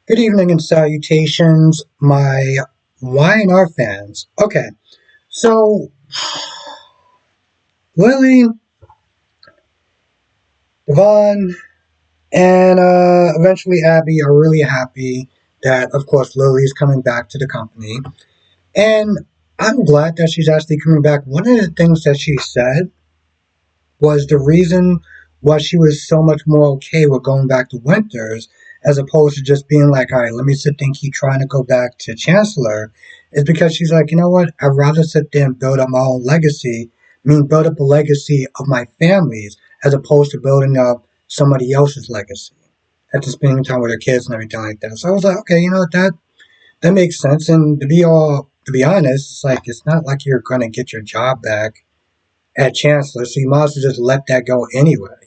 Good evening and salutations, my YNR fans. Okay, so Lily, Devon, and eventually Abby are really happy that, of course, Lily is coming back to the company. And I'm glad that she's actually coming back. One of the things that she said was the reason why she was so much more okay with going back to Winters as opposed to just being like, all right, let me sit there and keep trying to go back to Chancellor, is because she's like, you know what? I'd rather sit there and build up my own legacy, build up a legacy of my family's, as opposed to building up somebody else's legacy. After spending time with her kids and everything like that. So I was like, okay, you know what, that makes sense. And to be honest, it's like it's not like you're gonna get your job back at Chancellor, so you might as well just let that go anyway.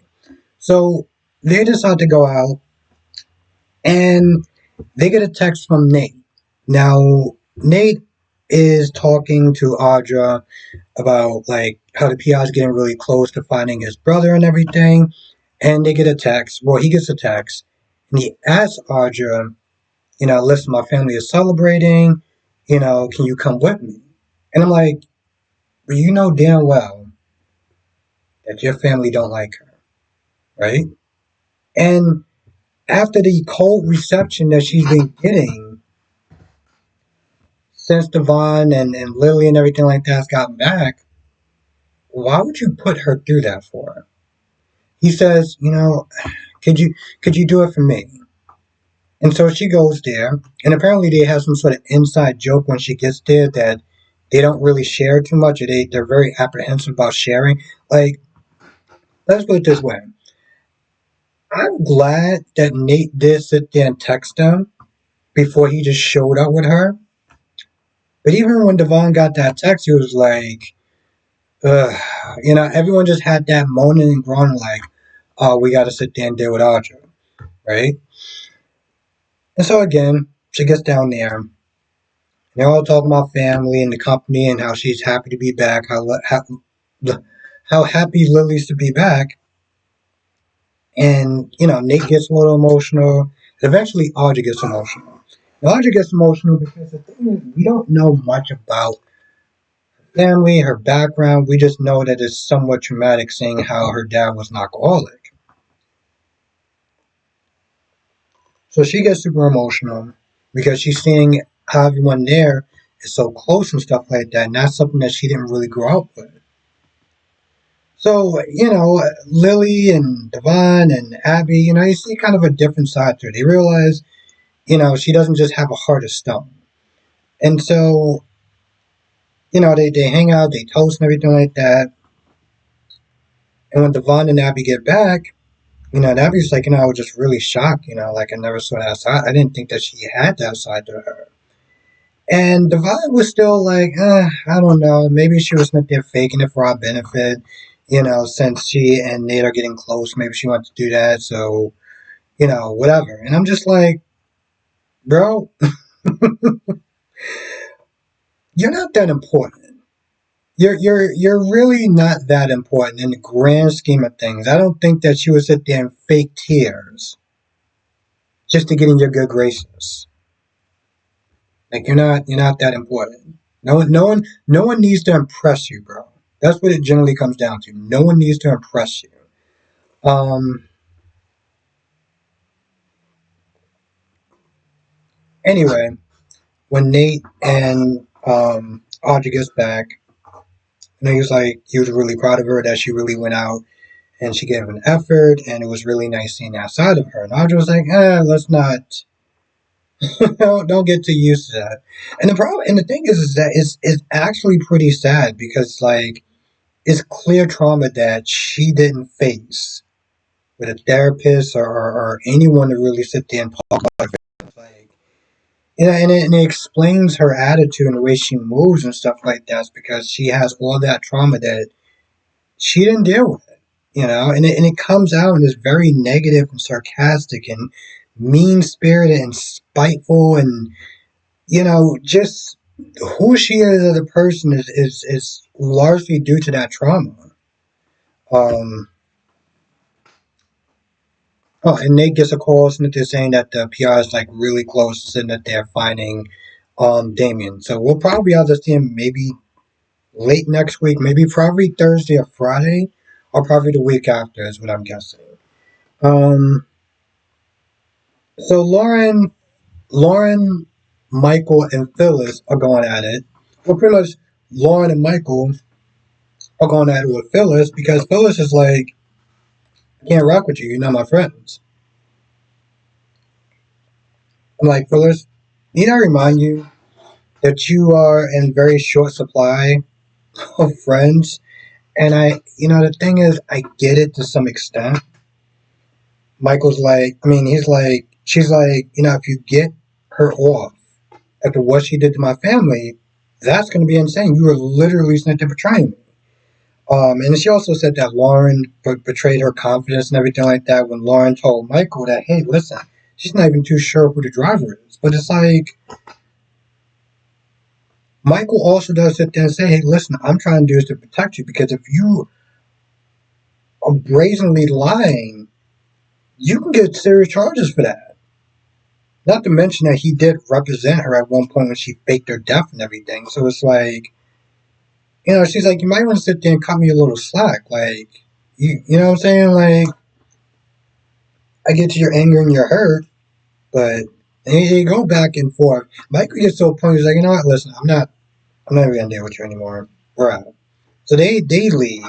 So they decide to go out and they get a text from Nate. Now, Nate is talking to Audra about like how the PI is getting really close to finding his brother and everything. And they get a text. Well, he gets a text and he asks Audra, listen, my family is celebrating. Can you come with me? And I'm like, well, you know damn well that your family don't like her, right? And after the cold reception that she's been getting since Devon and Lily and everything like that's gotten back, why would you put her through that for her? He says, could you do it for me? And so she goes there, and apparently they have some sort of inside joke when she gets there that they don't really share too much, or they're very apprehensive about sharing. Like, let's put it this way. I'm glad that Nate did sit there and text him before he just showed up with her. But even when Devon got that text, he was like, ugh. Everyone just had that moaning and groaning like, oh, we got to sit there and deal with Audra, right? And so again, she gets down there. They're all talking about family and the company and how she's happy to be back, how happy Lily's to be back. And, Nate gets a little emotional. Eventually, Audra gets emotional. And Audra gets emotional because the thing is, we don't know much about family, her background. We just know that it's somewhat traumatic seeing how her dad was an alcoholic. So she gets super emotional because she's seeing how everyone there is so close and stuff like that. And that's something that she didn't really grow up with. So, Lily and Devon and Abby, you see kind of a different side to her. They realize, she doesn't just have a heart of stone. And so, they hang out, they toast and everything like that. And when Devon and Abby get back, Abby's like, I was just really shocked, like I never saw that side. I didn't think that she had that side to her. And Devon was still like, I don't know, maybe she was not there faking it for our benefit. Since she and Nate are getting close, maybe she wants to do that. So, whatever. And I'm just like, bro, you're not that important. You're really not that important in the grand scheme of things. I don't think that she would sit there and fake tears just to get in your good graces. Like you're not that important. No one needs to impress you, bro. That's what it generally comes down to. No one needs to impress you. Um. Anyway, when Nate and Audrey gets back, he was really proud of her that she really went out and she gave an effort, and it was really nice seeing that side of her. And Audrey was like, let's not, don't get too used to that. And the thing is that it's actually pretty sad because like it's clear trauma that she didn't face with a therapist or anyone to really sit there and talk about it. Like, and it explains her attitude and the way she moves and stuff like that because she has all that trauma that she didn't deal with. And it comes out and is very negative and sarcastic and mean spirited and spiteful and just who she is as a person is largely due to that trauma. Um, Oh, and Nate gets a call, and they're saying that the PR is like really close and that they're finding Damien. So we'll probably have to see him maybe late next week, maybe probably Thursday or Friday, or probably the week after is what I'm guessing. Um, so Lauren, Michael, and Phyllis are going at it. Well, pretty much Lauren and Michael are going at it with Phyllis because Phyllis is like, I can't rock with you. You're not my friends. I'm like, Phyllis, need I remind you that you are in very short supply of friends? And the thing is, I get it to some extent. Michael's like, I mean, he's like, she's like, if you get her off after what she did to my family, that's going to be insane. You were literally sent to betraying me. And she also said that Lauren betrayed her confidence and everything like that when Lauren told Michael that, hey, listen, she's not even too sure who the driver is. But it's like, Michael also does sit there and say, hey, listen, I'm trying to do this to protect you because if you are brazenly lying, you can get serious charges for that. Not to mention that he did represent her at one point when she faked her death and everything. So it's like, she's like, you might want to sit there and cut me a little slack. Like, you know what I'm saying? Like, I get to your anger and your hurt, but you go back and forth. Michael gets to a point, he's like, you know what, listen, I'm not even going to deal with you anymore. We're out. So they leave.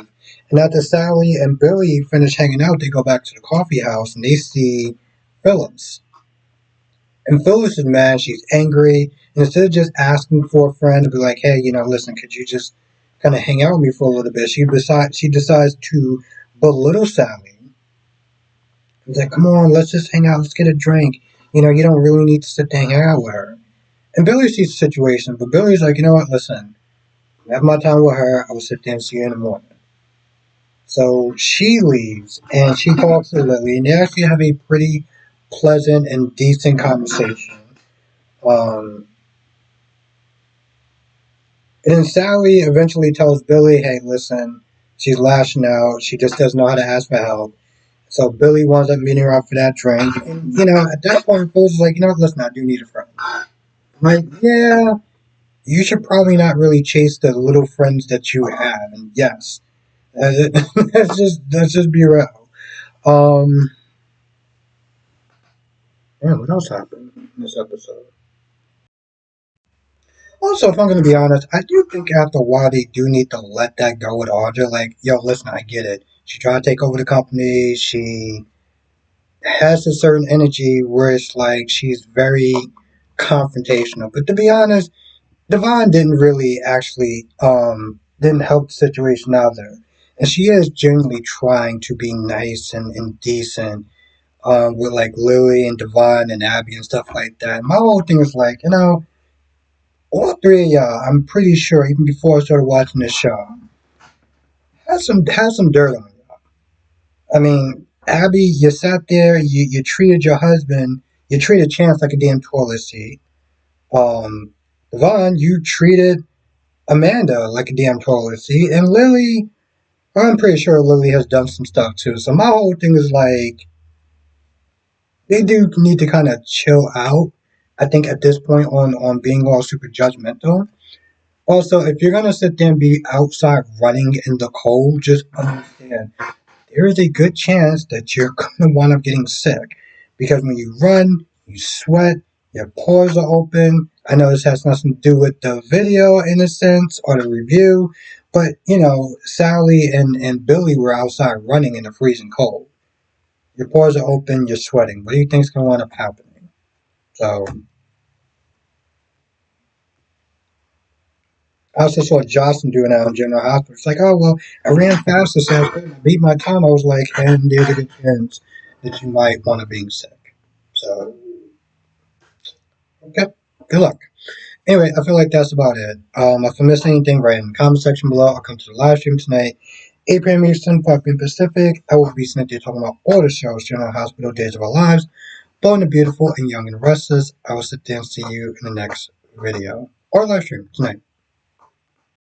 And after Sally and Billy finish hanging out, they go back to the coffee house and they see Phyllis. And Phyllis is mad. She's angry. And instead of just asking for a friend to be like, hey, listen, could you just kind of hang out with me for a little bit? She decides to belittle Sally. She's like, come on, let's just hang out. Let's get a drink. You don't really need to sit there and hang out with her. And Billy sees the situation, but Billy's like, you know what, listen, I have my time with her. I will sit there and see you in the morning. So she leaves and she talks to Lily, and they actually have a pretty pleasant and decent conversation. Um, and then Sally eventually tells Billy, hey, listen, she's lashing out. She just doesn't know how to ask for help. So Billy winds up meeting her up for that drink. And, at that point, Phyllis is like, listen, I do need a friend. I'm like, yeah, you should probably not really chase the little friends that you have. And yes, let's just be real. Um, yeah, what else happened in this episode? Also, if I'm going to be honest, I do think after a while they do need to let that go with Audra. Like, yo, listen, I get it. She tried to take over the company. She has a certain energy where it's like she's very confrontational. But to be honest, Devon didn't really actually didn't help the situation either. And she is genuinely trying to be nice and decent with like Lily and Devon and Abby and stuff like that. My whole thing is like, all three of y'all, I'm pretty sure, even before I started watching this show, has some dirt on you. I mean, Abby, you sat there, you treated your husband, you treated Chance like a damn toilet seat. Um, Devon, you treated Amanda like a damn toilet seat, and Lily, I'm pretty sure Lily has done some stuff too. So my whole thing is like, they do need to kind of chill out. I think at this point on being all super judgmental. Also, if you're gonna sit there and be outside running in the cold, just understand there is a good chance that you're gonna wind up getting sick because when you run, you sweat, your pores are open. I know this has nothing to do with the video in a sense or the review, but Sally and Billy were outside running in the freezing cold. Your pores are open, you're sweating. What do you think's gonna wind up happening? So I also saw Jocelyn doing that in General Hospital. It's like, oh, well, I ran faster, so I beat my time. I was like, and there's a good chance that you might want to be sick. So, okay, good luck. Anyway, I feel like that's about it. If I missed anything, write in the comment section below. I'll come to the live stream tonight, 8 p.m. Eastern, 5 p.m. Pacific. I will be sitting there talking about all the shows, General Hospital, Days of Our Lives, Born the Beautiful, and Young and Restless. I will sit there and see you in the next video or live stream tonight.